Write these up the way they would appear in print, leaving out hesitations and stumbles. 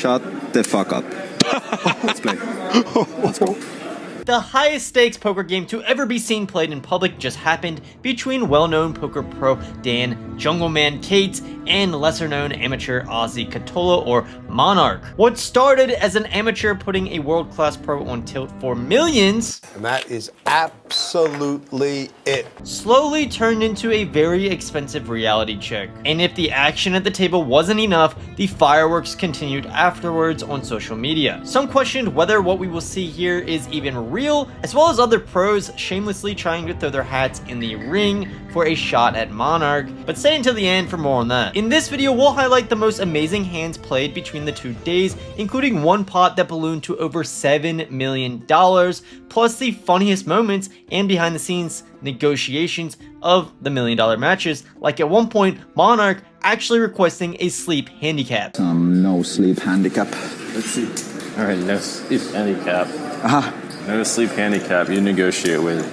Shut the fuck up. Let's play. Let's go. The highest stakes poker game to ever be seen played in public just happened between well-known poker pro Dan Jungleman Cates and lesser-known amateur Aussie Catola or Monarch. What started as an amateur putting a world-class pro on tilt for millions, and that is absolutely it, slowly turned into a very expensive reality check. And if the action at the table wasn't enough, the fireworks continued afterwards on social media. Some questioned whether what we will see here is even real, as well as other pros shamelessly trying to throw their hats in the ring for a shot at Monarch, but stay until the end for more on that. In this video, we'll highlight the most amazing hands played between the 2 days, including one pot that ballooned to over $7 million, plus the funniest moments and behind the scenes negotiations of the $1 million matches, like at one point, Monarch actually requesting a sleep handicap. No sleep handicap. Let's see. Alright, no sleep handicap. No sleep handicap, you negotiate with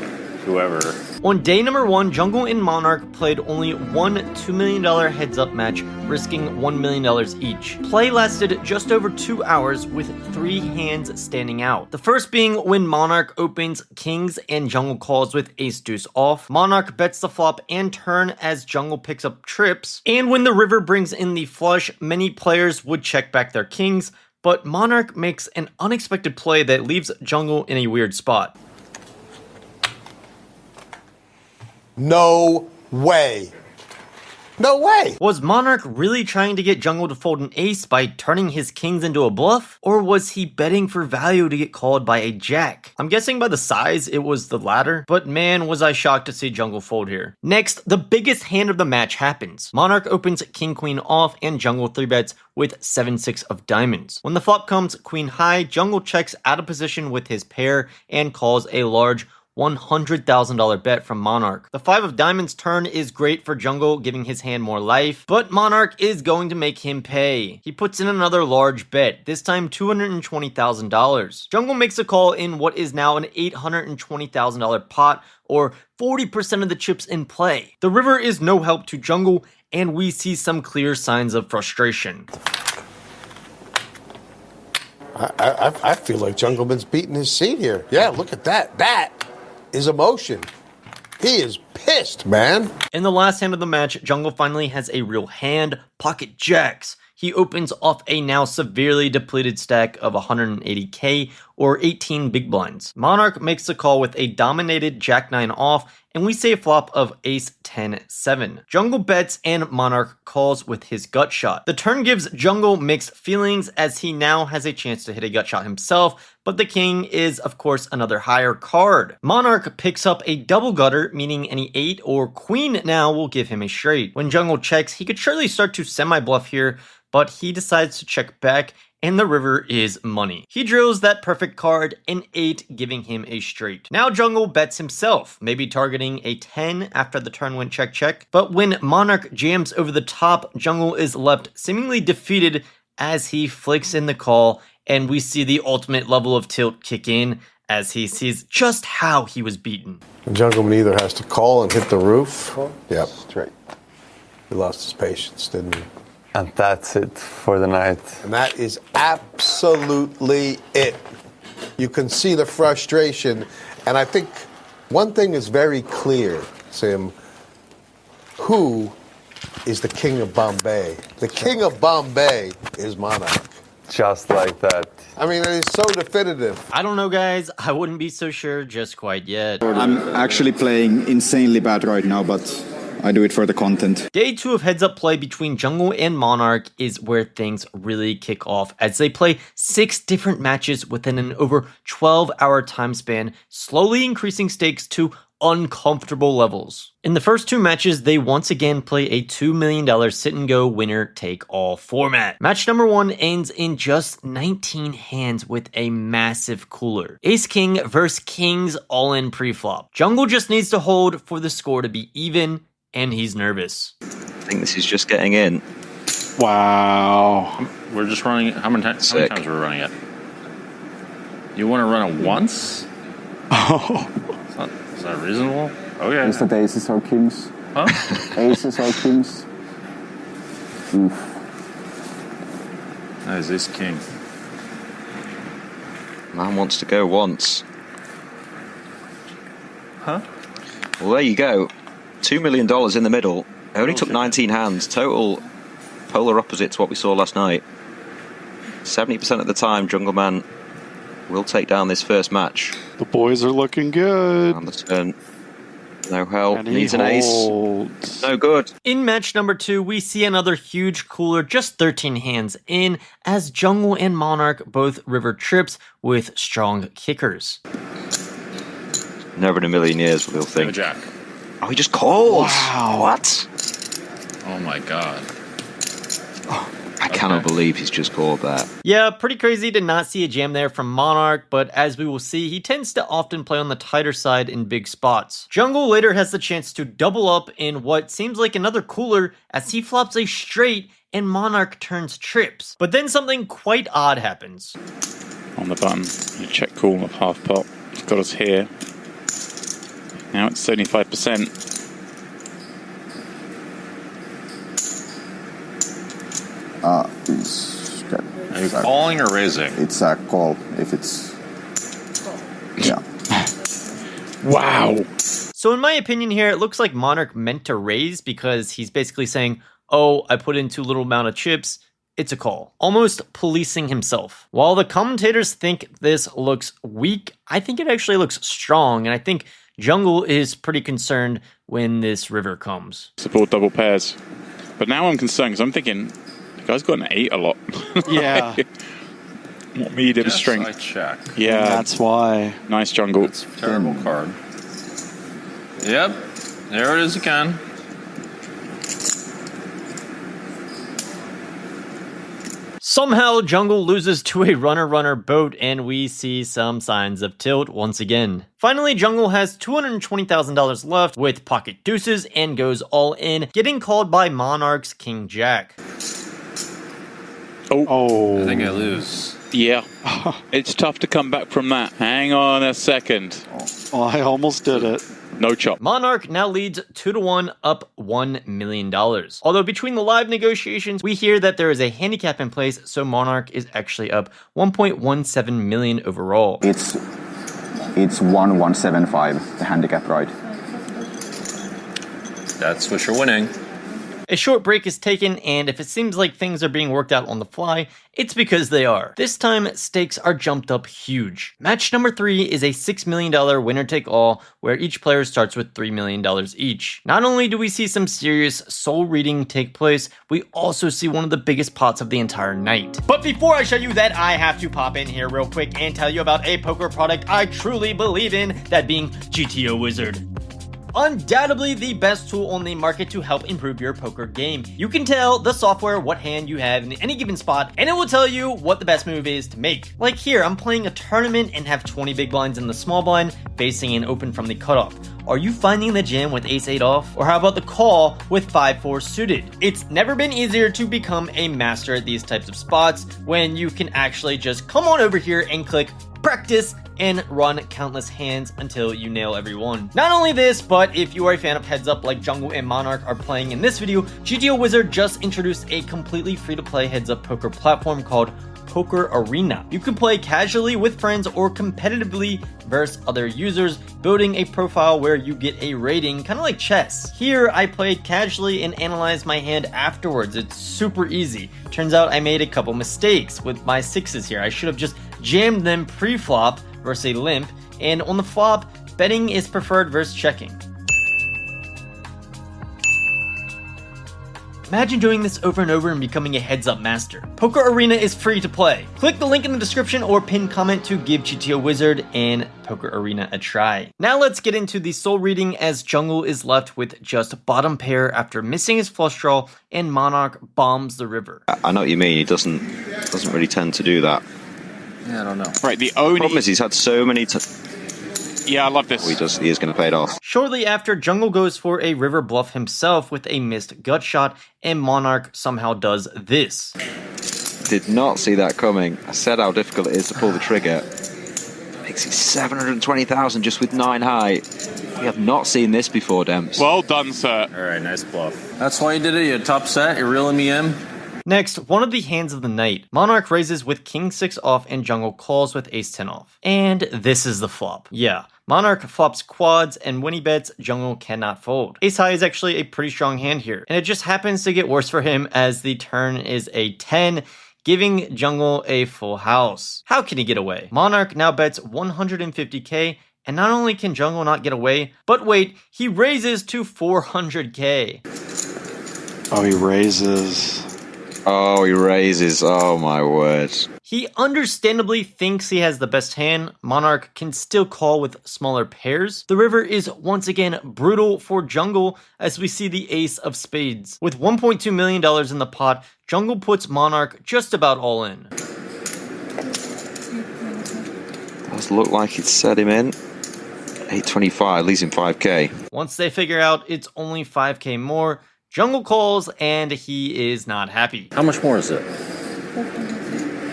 whoever. On day number 1, Jungle and Monarch played only one $2 million heads-up match, risking $1 million each. Play lasted just over 2 hours with 3 hands standing out. The first being when Monarch opens kings and Jungle calls with ace-deuce off. Monarch bets the flop and turn as Jungle picks up trips. And when the river brings in the flush, many players would check back their kings, but Monarch makes an unexpected play that leaves Jungle in a weird spot. no way. No way! Was Monarch really trying to get Jungle to fold an ace by turning his kings into a bluff? Or was he betting for value to get called by a jack? I'm guessing by the size it was the latter, but man was I shocked to see Jungle fold here. Next, the biggest hand of the match happens. Monarch opens king-queen off and Jungle 3-bets with 7-6 of diamonds. When the flop comes queen high, Jungle checks out of position with his pair and calls a large $100,000 bet from Monarch. The 5 of diamonds turn is great for Jungle, giving his hand more life, but Monarch is going to make him pay. He puts in another large bet, this time $220,000. Jungle makes a call in what is now an $820,000 pot, or 40% of the chips in play. The river is no help to Jungle, and we see some clear signs of frustration. I feel like Jungleman's beating his seat here. Yeah, look at that. That is emotion. He is pissed, man. In the last hand of the match, Jungle finally has a real hand, pocket jacks. He opens off a now severely depleted stack of 180k or 18 big blinds. Monarch makes the call with a dominated jack-9 off, and we see a flop of ace-10-7. Jungle bets and Monarch calls with his gut shot. The turn gives Jungle mixed feelings as he now has a chance to hit a gut shot himself, but the king is of course another higher card. Monarch picks up a double gutter, meaning any 8 or queen now will give him a straight. When Jungle checks, he could surely start to semi-bluff here, but he decides to check back, and the river is money. He drills that perfect card, an 8, giving him a straight. Now Jungle bets himself, maybe targeting a 10 after the turn went check. But when Monarch jams over the top, Jungle is left seemingly defeated as he flicks in the call, and we see the ultimate level of tilt kick in as he sees just how he was beaten. And Jungleman either has to call and hit the roof. Yep. Straight. He lost his patience, didn't he? And that's it for the night. And that is absolutely it. You can see the frustration. And I think one thing is very clear, Sim. Who is the king of Bombay? The king of Bombay is Monarch. Just like that. I mean, it is so definitive. I don't know, guys. I wouldn't be so sure just quite yet. I'm actually playing insanely bad right now, but I do it for the content. Day 2 of heads-up play between Jungle and Monarch is where things really kick off as they play 6 different matches within an over 12-hour time span, slowly increasing stakes to uncomfortable levels. In the first 2 matches, they once again play a $2 million sit-and-go winner-take-all format. Match number 1 ends in just 19 hands with a massive cooler. Ace-King versus Kings all-in pre-flop. Jungle just needs to hold for the score to be even, and he's nervous. I think this is just getting in. Wow. We're just running. How many times are we running it? You want to run it once? Oh. Is that reasonable? Okay. Is that aces or kings? Huh? Aces or kings? Oof. Is this king? Man wants to go once. Huh? Well, there you go. $2 million in the middle. Only took 19 hands. Total polar opposite to what we saw last night. 70% of the time, Jungleman will take down this first match. The boys are looking good. On the turn. No help. And he Needs an ace. holds. No good. In match number 2, we see another huge cooler just 13 hands in as Jungle and Monarch both river trips with strong kickers. Never in a million years will he'll No think. jack. Oh, he just calls. Wow. What? Oh my god. I cannot believe he's just called that. Yeah, pretty crazy to not see a jam there from Monarch, but as we will see, he tends to often play on the tighter side in big spots. Jungle later has the chance to double up in what seems like another cooler as he flops a straight and Monarch turns trips. But then something quite odd happens. On the button, you check call of half pot. It's got us here. Now it's 75%. Are you calling or raising? It's a call if it's... Yeah. Wow. So in my opinion here, it looks like Monarch meant to raise because he's basically saying, oh, I put in too little amount of chips, it's a call. Almost policing himself. While the commentators think this looks weak, I think it actually looks strong, and I think Jungle is pretty concerned when this river comes. Support double pairs. But now I'm concerned because I'm thinking, the guy's got an 8 a lot. Yeah. What medium Yes, strength? I check. Yeah. That's why. Nice jungle. It's a terrible card. Yep. There it is again. Somehow Jungle loses to a runner-runner boat and we see some signs of tilt once again. Finally, Jungle has $220,000 left with pocket deuces and goes all in, getting called by Monarch's King Jack. Oh. I think I lose. Yeah. It's tough to come back from that. Hang on a second. Oh, I almost did it. No chop. Monarch now leads 2-1, up $1 million. Although between the live negotiations, we hear that there is a handicap in place, so Monarch is actually up 1.17 million overall. It's 1175, the handicap, right? That's what you're winning. A short break is taken, and if it seems like things are being worked out on the fly, it's because they are. This time, stakes are jumped up huge. Match number 3 is a $6 million winner-take-all, where each player starts with $3 million each. Not only do we see some serious soul reading take place, we also see one of the biggest pots of the entire night. But before I show you that, I have to pop in here real quick and tell you about a poker product I truly believe in, that being GTO Wizard. Undoubtedly the best tool on the market to help improve your poker game. You can tell the software what hand you have in any given spot, and it will tell you what the best move is to make. Like here, I'm playing a tournament and have 20 big blinds in the small blind, facing an open from the cutoff. Are you finding the jam with ace-8 off? Or how about the call with 5-4 suited? It's never been easier to become a master at these types of spots when you can actually just come on over here and click practice and run countless hands until you nail every one. Not only this, but if you are a fan of heads up like Jungle and Monarch are playing in this video, GTO Wizard just introduced a completely free-to-play heads up poker platform called Poker Arena. You can play casually with friends or competitively versus other users, building a profile where you get a rating, kind of like chess. Here, I played casually and analyzed my hand afterwards. It's super easy. Turns out I made a couple mistakes with my sixes here. I should have just jammed them pre-flop versus a limp, and on the flop, betting is preferred versus checking. Imagine doing this over and over and becoming a heads-up master. Poker Arena is free to play. Click the link in the description or pinned comment to give GTO Wizard and Poker Arena a try. Now let's get into the soul reading as Jungle is left with just bottom pair after missing his flush draw and Monarch bombs the river. I know what you mean. He doesn't really tend to do that. Yeah, I don't know. Right, the only... Problem is he's had so many... Yeah, I love this. He is going to play it off. Shortly after, Jungle goes for a river bluff himself with a missed gut shot, and Monarch somehow does this. Did not see that coming. I said how difficult it is to pull the trigger. Makes it 720,000 just with 9 high. We have not seen this before, Demps. Well done, sir. All right, nice bluff. That's why you did it. You top set. You're reeling me in. Next, one of the hands of the night. Monarch raises with king 6 off and Jungle calls with ace 10 off. And this is the flop. Yeah. Monarch flops quads, and when he bets, Jungle cannot fold. Ace high is actually a pretty strong hand here, and it just happens to get worse for him as the turn is a 10, giving Jungle a full house. How can he get away? Monarch now bets 150k, and not only can Jungle not get away, but wait, he raises to 400k. Oh, he raises. Oh, he raises. Oh, my word. He understandably thinks he has the best hand. Monarch can still call with smaller pairs. The river is once again brutal for Jungle as we see the ace of spades. With $1.2 million in the pot, Jungle puts Monarch just about all in. Does look like it's set him in. 825, leaves him 5k. Once they figure out it's only 5k more, Jungle calls and he is not happy. How much more is it?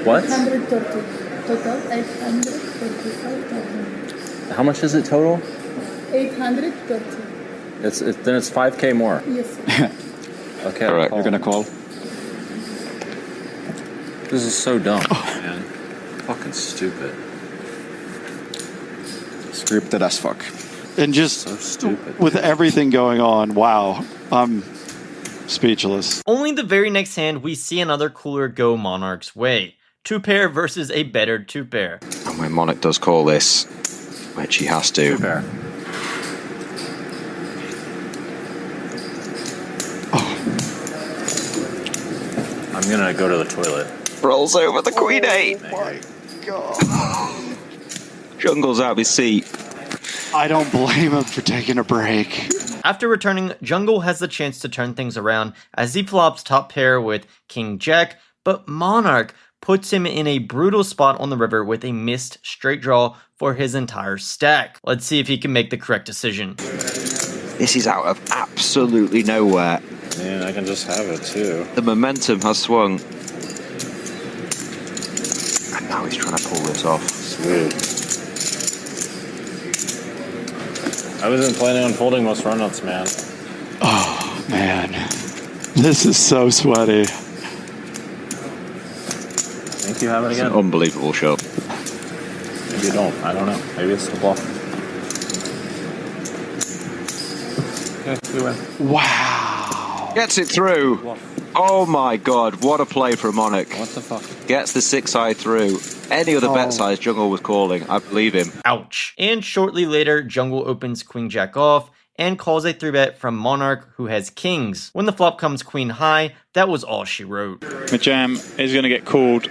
What? 830. Total 835,000. How much is it total? 830. Then it's 5k more. Yes, sir. Okay, Correct. You're gonna call. This is so dumb, man. Fucking stupid. Scripted as fuck. And just So stupid. with everything going on, wow. I'm speechless. Only the very next hand we see another cooler go Monarch's way. 2-pair versus a better 2-pair. And when Monarch does call this, which he has to. 2-pair. I'm gonna go to the toilet. Rolls over the queen 8. My God. Jungle's out of his seat. I don't blame him for taking a break. After returning, Jungle has the chance to turn things around as he flops top pair with King Jack, but Monarch puts him in a brutal spot on the river with a missed straight draw for his entire stack. Let's see if he can make the correct decision. This is out of absolutely nowhere. Man, I can just have it too. The momentum has swung. And now he's trying to pull this off. Sweet. I wasn't planning on folding most run-ups, man. Oh, man. This is so sweaty. I think you have it It's again. an unbelievable shot. Maybe you don't. I don't know. Maybe it's the bluff. Okay, we win. Wow. Gets it through. Oh my god, what a play for Monarch. What the fuck? Gets the 6-eye through. Any other bet size Jungle was calling. I believe him. Ouch. And shortly later, Jungle opens Queen Jack off and calls a 3-bet from Monarch, who has kings. When the flop comes Queen high, that was all she wrote. Majam is going to get called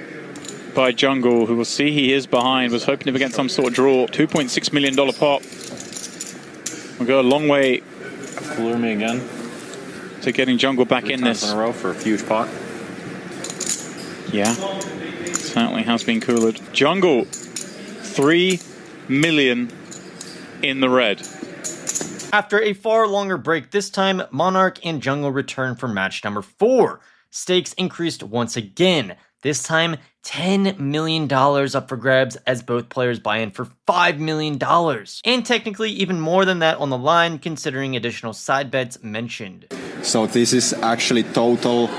by Jungle, who will see he is behind, was hoping to get some sort of draw. $2.6 million pot. We'll go a long way Cooler me again. to getting Jungle back 3 in times this. in a row for a huge pot. Yeah, certainly has been coolered. Jungle, 3 million in the red. After a far longer break this time, Monarch and Jungle return for match number 4. Stakes increased once again. This time, $10 million up for grabs as both players buy in for $5 million. And technically even more than that on the line considering additional side bets mentioned. So this is actually total.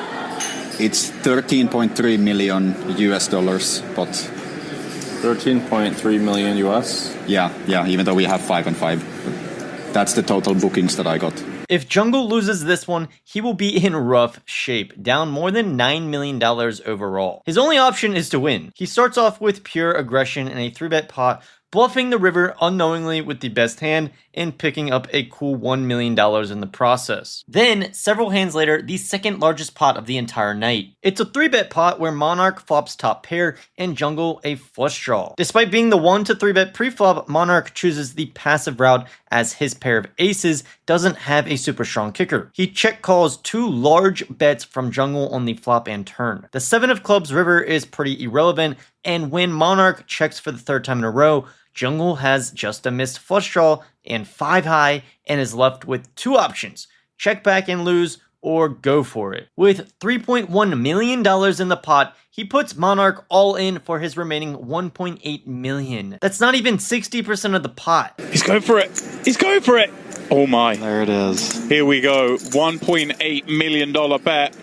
It's 13.3 million US dollars, but 13.3 million US. yeah, even though we have 5 and 5. That's the total bookings that I got. If Jungle loses this one, he will be in rough shape, down more than $9 million overall. His only option is to win. He starts off with pure aggression in a 3-bet pot, bluffing the river unknowingly with the best hand and picking up a cool $1 million in the process. Then, several hands later, the second largest pot of the entire night. It's a 3-bet pot where Monarch flops top pair and Jungle a flush draw. Despite being the 1 to 3-bet pre-flop, Monarch chooses the passive route as his pair of aces doesn't have a super strong kicker. He check calls 2 large bets from Jungle on the flop and turn. The 7 of clubs river is pretty irrelevant, and when Monarch checks for the 3rd time in a row, Jungle has just a missed flush draw and 5 high and is left with 2 options, check back and lose or go for it. With $3.1 million in the pot, he puts Monarch all in for his remaining $1.8 million. That's not even 60% of the pot. He's going for it. He's going for it. Oh my. There it is. Here we go. $1.8 million bet.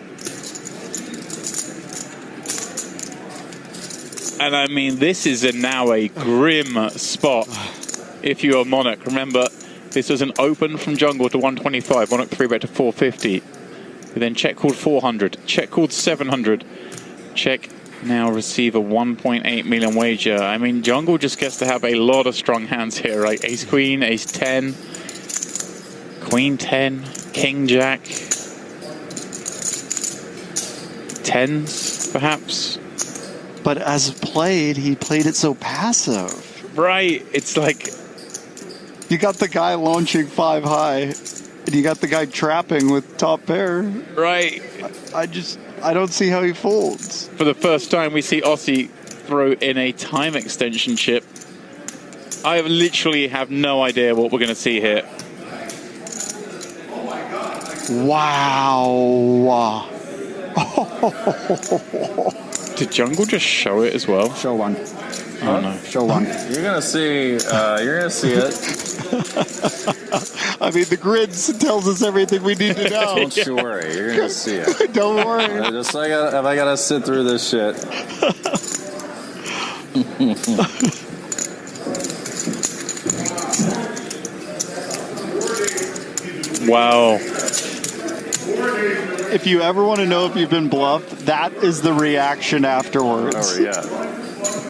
And I mean, this is now a grim spot if you are Monarch. Remember, this was an open from jungle to 125, Monarch 3-bet to 450. We then check called 400, check called 700, check now receive a 1.8 million wager. I mean, jungle just gets to have a lot of strong hands here, right? Ace Queen, Ace 10, Queen 10, King Jack, tens perhaps. But as played, he played it so passive. Right, it's like you got the guy launching 5 high, and you got the guy trapping with top pair. Right. I don't see how he folds. For the first time, we see Aussie throw in a time extension chip. I literally have no idea what we're going to see here. Wow. Did Jungle just show it as well? Show one. Oh no. Show one. You're gonna see it. I mean, the grid tells us everything we need to know. Don't you worry, you're gonna see it. Don't worry. Just like if I gotta sit through this shit. Wow. If you ever want to know if you've been bluffed, that is the reaction afterwards. Oh yeah.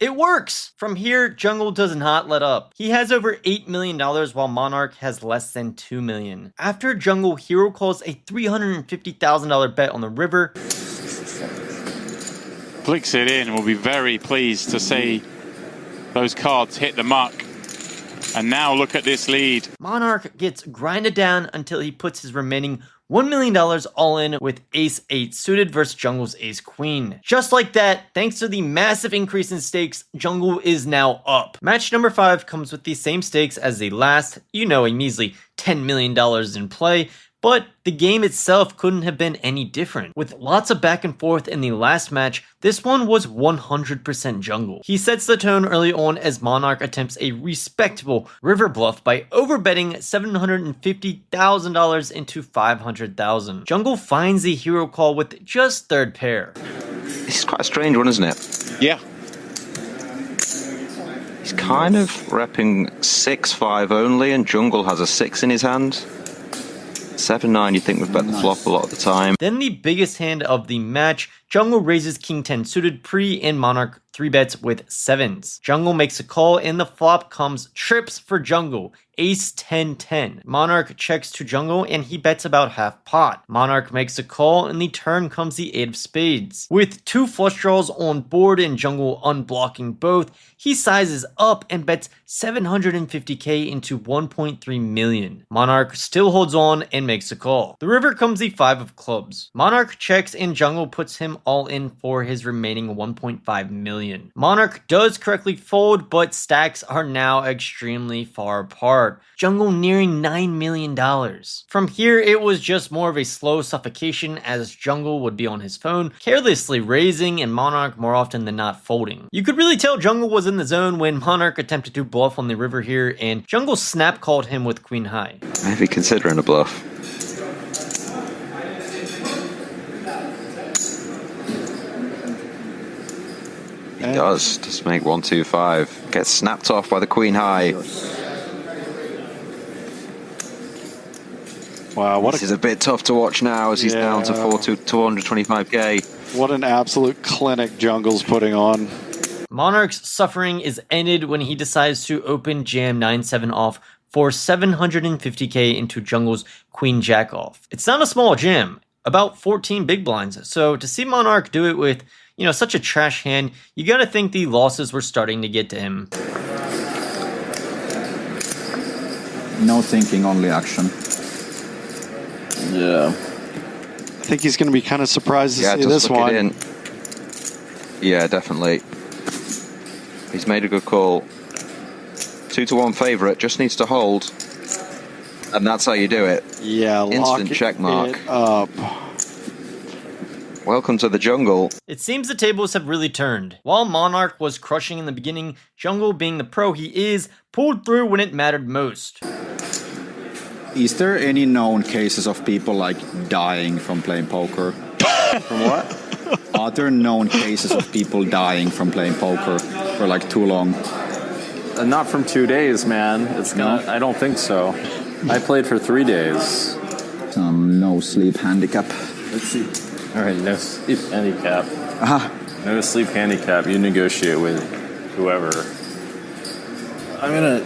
It works! From here, Jungle does not let up. He has over $8 million while Monarch has less than $2 million. After Jungle, Hero calls a $350,000 bet on the river. Flicks it in and will be very pleased to see those cards hit the muck. And now look at this lead. Monarch gets grinded down until he puts his remaining $1 million all in with Ace 8 suited versus Jungle's Ace Queen. Just like that, thanks to the massive increase in stakes, Jungle is now up. Match number 5 comes with the same stakes as the last, a measly $10 million in play, but the game itself couldn't have been any different. With lots of back and forth in the last match, this one was 100% Jungle. He sets the tone early on as Monarch attempts a respectable river bluff by overbetting $750,000 into $500,000. Jungle finds the hero call with just third pair. This is quite a strange one, isn't it? Yeah. He's kind of repping 6-5 only, and Jungle has a 6 in his hand. 7-9, you think would bet the flop a lot of the time. Then the biggest hand of the match, Jungle raises King 10 suited pre and Monarch 3-bets with 7s. Jungle makes a call and the flop comes trips for Jungle. Ace 10-10. Monarch checks to Jungle and he bets about half pot. Monarch makes a call and the turn comes the 8 of spades. With 2 flush draws on board and Jungle unblocking both, he sizes up and bets $750K into 1.3 million. Monarch still holds on and makes a call. The river comes the 5 of clubs. Monarch checks and Jungle puts him all in for his remaining 1.5 million. Monarch does correctly fold, but stacks are now extremely far apart. Jungle nearing $9 million. From here, it was just more of a slow suffocation as Jungle would be on his phone, carelessly raising and Monarch more often than not folding. You could really tell Jungle was in the zone when Monarch attempted to bluff on the river here and Jungle snap called him with queen high. Maybe considering a bluff. He does. Just make 1-2-5. Gets snapped off by the queen high. Wow, This is a bit tough to watch now as he's down to 225K. What an absolute clinic Jungle's putting on. Monarch's suffering is ended when he decides to open jam 9-7 off for $750K into Jungle's queen jack off. It's not a small jam, about 14 big blinds, so to see Monarch do it with such a trash hand, you gotta think the losses were starting to get to him. No thinking, only action. Yeah. I think he's going to be kind of surprised to see this one. In. Yeah, definitely. He's made a good call. 2-1 favorite, just needs to hold. And that's how you do it. Yeah, instant check mark. Up. Welcome to the jungle. It seems the tables have really turned. While Monarch was crushing in the beginning, Jungle, being the pro he is, pulled through when it mattered most. Is there any known cases of people dying from playing poker? From what? Are there known cases of people dying from playing poker for like too long? Not from 2 days, man. No? I don't think so. I played for 3 days. Some no sleep handicap. Let's see. All right, no sleep handicap. No sleep handicap. You negotiate with whoever. I'm gonna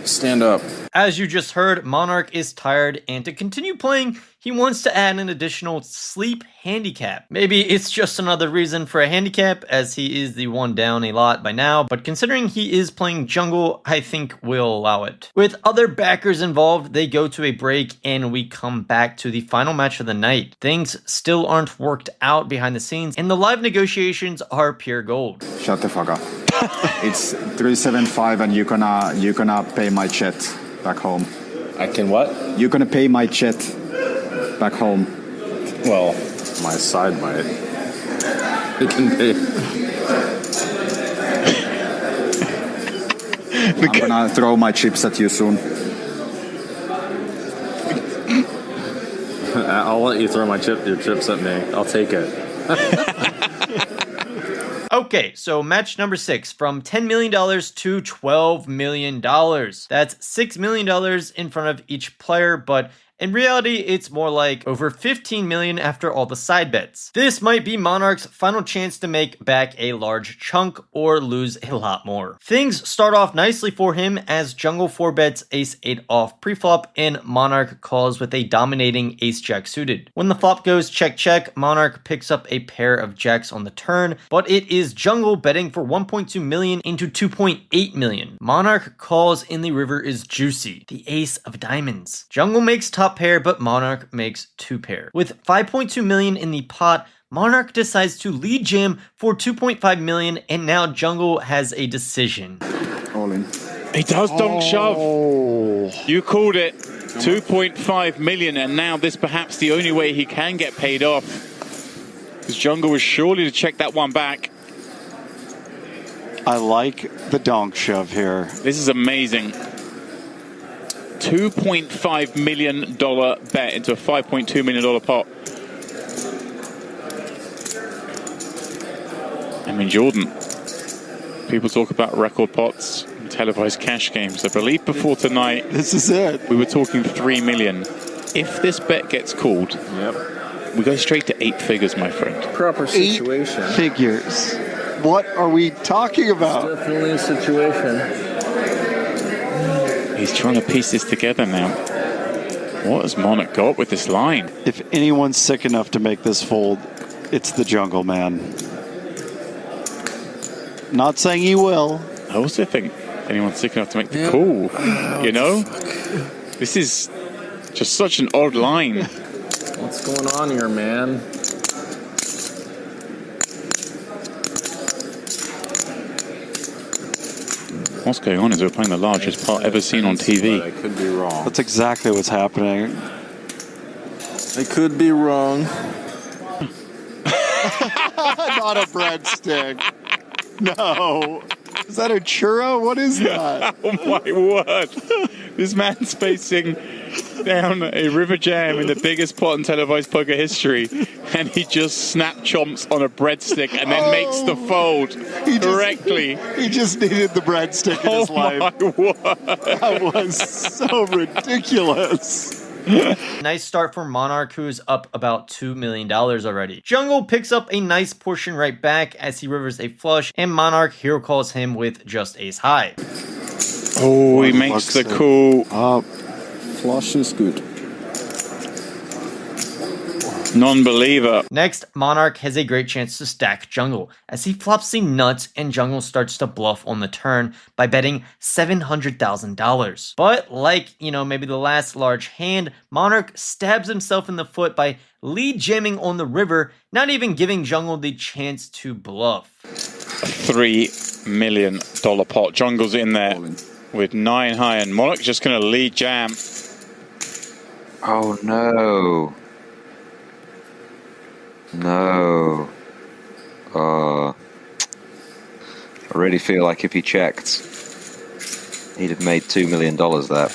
stand up. As you just heard, Monarch is tired, and to continue playing, he wants to add an additional sleep handicap. Maybe it's just another reason for a handicap, as he is the one down a lot by now, but considering he is playing jungle, I think we'll allow it. With other backers involved, they go to a break, and we come back to the final match of the night. Things still aren't worked out behind the scenes, and the live negotiations are pure gold. Shut the fuck up. It's 375 and you're gonna pay my chat back home. I can what? You're gonna pay my chat back home. Well, my side might. It can pay. I'm gonna throw my chips at you soon. I'll let you throw your chips at me. I'll take it. Okay, so match number 6, from $10 million to $12 million. That's $6 million in front of each player, but in reality, it's more like over $15 million after all the side bets. This might be Monarch's final chance to make back a large chunk or lose a lot more. Things start off nicely for him as Jungle 4 bets ace-8 off preflop and Monarch calls with a dominating ace-jack suited. When the flop goes check-check, Monarch picks up a pair of jacks on the turn, but it is Jungle betting for 1.2 million into 2.8 million. Monarch calls and the river is juicy, the ace of diamonds. Jungle makes top pair, but Monarch makes 2 pair. With 5.2 million in the pot, Monarch decides to lead jam for 2.5 million, and now Jungle has a decision. All in. He does donk shove. You called it. 2.5 million, and now this perhaps the only way he can get paid off. Because Jungle was surely to check that one back. I like the donk shove here. This is amazing. $2.5 million bet into a $5.2 million pot. I mean, Jordan, people talk about record pots and televised cash games. I believe before tonight, this is it. We were talking 3 million. If this bet gets called, we go straight to 8 figures, my friend. Proper situation. 8 figures. What are we talking about? It's definitely a situation. He's trying to piece this together now. What has Monarch got with this line? If anyone's sick enough to make this fold, it's the Jungleman. Not saying he will. I also think anyone's sick enough to make the call. You know? This is just such an odd line. What's going on here, man? What's going on is we're playing the largest pot ever seen on TV. I could be wrong. That's exactly what's happening. I could be wrong. Not a breadstick. No. Is that a churro? What is that? Oh my word. This man's facing down a river jam in the biggest pot in televised poker history, and he just snap chomps on a breadstick and then makes the fold correctly. He just needed the breadstick in his life. Oh my word. That was so ridiculous. Nice start for Monarch, who's up about $2 million already. Jungle picks up a nice portion right back as he rivers a flush, and Monarch hero calls him with just ace high. Oh, he makes the call. Flush is good. Non-believer. Next, Monarch has a great chance to stack Jungle as he flops the nuts and Jungle starts to bluff on the turn by betting $700,000. But like, maybe the last large hand, Monarch stabs himself in the foot by lead jamming on the river, not even giving Jungle the chance to bluff. $3 million pot. Jungle's in there with 9 high, and Monarch just going to lead jam. Oh no. No. I really feel like if he checked, he'd have made $2 million there.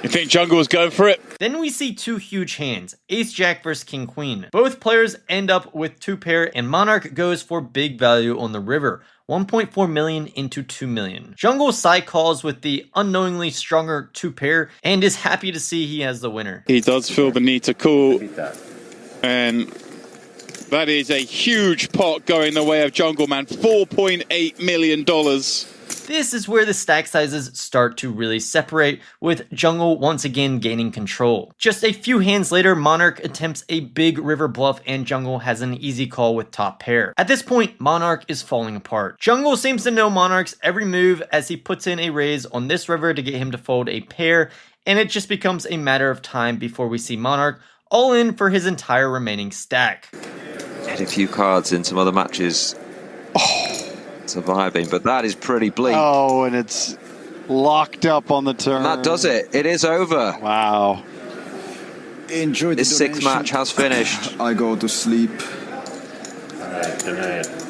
You think Jungle was going for it? Then we see two huge hands, Ace-Jack versus King-Queen. Both players end up with 2-pair, and Monarch goes for big value on the river, 1.4 million into 2 million. Jungle side calls with the unknowingly stronger 2-pair, and is happy to see he has the winner. He does feel the need to call, and that is a huge pot going the way of Jungleman, $4.8 million. This is where the stack sizes start to really separate, with Jungle once again gaining control. Just a few hands later, Monarch attempts a big river bluff and Jungle has an easy call with top pair. At this point, Monarch is falling apart. Jungle seems to know Monarch's every move as he puts in a raise on this river to get him to fold a pair, and it just becomes a matter of time before we see Monarch all in for his entire remaining stack. Had a few cards in some other matches. Surviving, but that is pretty bleak. Oh, and it's locked up on the turn. And that does it. It is over. Wow. Enjoy the This sixth donation. match has finished. I go to sleep.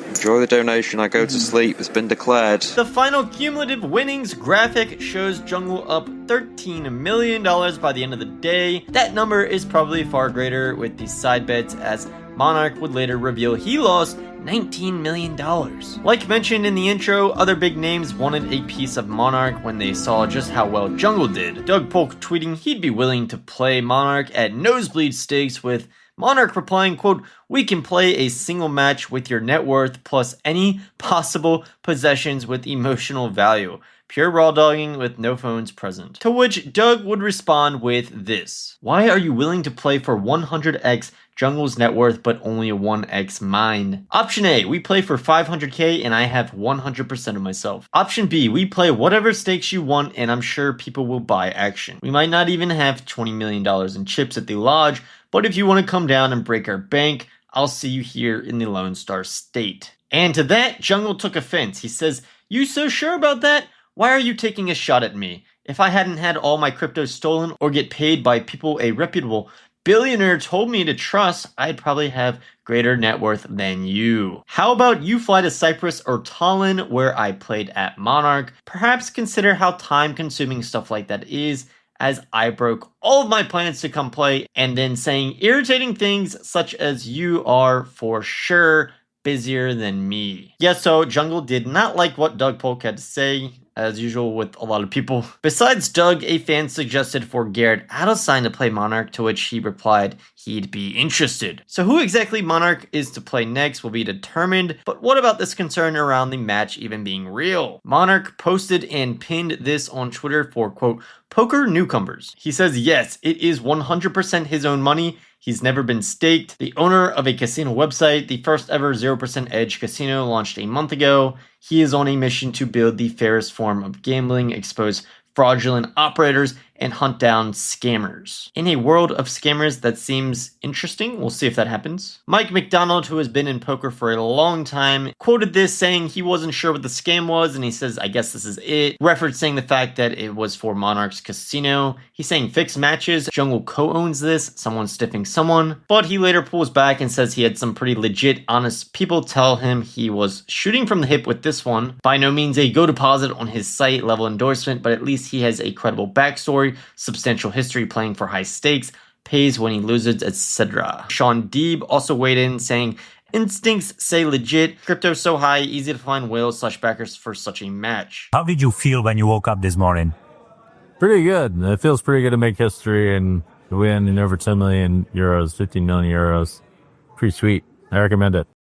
Enjoy the donation. I go to sleep. It's been declared. The final cumulative winnings graphic shows Jungle up $13 million by the end of the day. That number is probably far greater with these side bets, as Monarch would later reveal he lost $19 million. Like mentioned in the intro, other big names wanted a piece of Monarch when they saw just how well Jungle did. Doug Polk tweeting he'd be willing to play Monarch at nosebleed stakes, with Monarch replying, quote, "We can play a single match with your net worth plus any possible possessions with emotional value. Pure raw dogging with no phones present." To which Doug would respond with this: "Why are you willing to play for 100x Jungle's net worth but only a 1x mine?" Option A, we play for 500k and I have 100% of myself. Option B, we play whatever stakes you want and I'm sure people will buy action. We might not even have $20 million in chips at the lodge, but if you want to come down and break our bank, I'll see you here in the Lone Star State. And to that, Jungle took offense. He says, "You so sure about that? Why are you taking a shot at me? If I hadn't had all my crypto stolen or get paid by people a reputable billionaire told me to trust, I'd probably have greater net worth than you. How about you fly to Cyprus or Tallinn, where I played at Monarch? Perhaps consider how time-consuming stuff like that is, as I broke all of my plans to come play," and then saying irritating things such as, "You are for sure busier than me." Yeah, so Jungle did not like what Doug Polk had to say, as usual with a lot of people. Besides Doug, a fan suggested for Garrett Adelstein to play Monarch, to which he replied he'd be interested. So who exactly Monarch is to play next will be determined, but what about this concern around the match even being real? Monarch posted and pinned this on Twitter for, quote, "Poker newcomers." He says yes, it is 100% his own money. He's never been staked. The owner of a casino website, the first ever 0% edge casino, launched a month ago. He is on a mission to build the fairest form of gambling, expose fraudulent operators, and hunt down scammers. In a world of scammers, that seems interesting. We'll see if that happens. Mike McDonald, who has been in poker for a long time, quoted this saying he wasn't sure what the scam was, and he says, "I guess this is it," referencing the fact that it was for Monarch's casino. He's saying fixed matches. Jungle co-owns this. Someone's stiffing someone. But he later pulls back and says he had some pretty legit, honest people tell him he was shooting from the hip with this one. By no means a go deposit on his site level endorsement, but at least he has a credible backstory, substantial history playing for high stakes, pays when he loses, etc. Sean Deeb also weighed in saying, "Instincts say legit, crypto so high, easy to find whales/backers for such a match." How did you feel when you woke up this morning? Pretty good. It feels pretty good to make history and win in over 10 million euros, 15 million euros. Pretty sweet. I recommend it.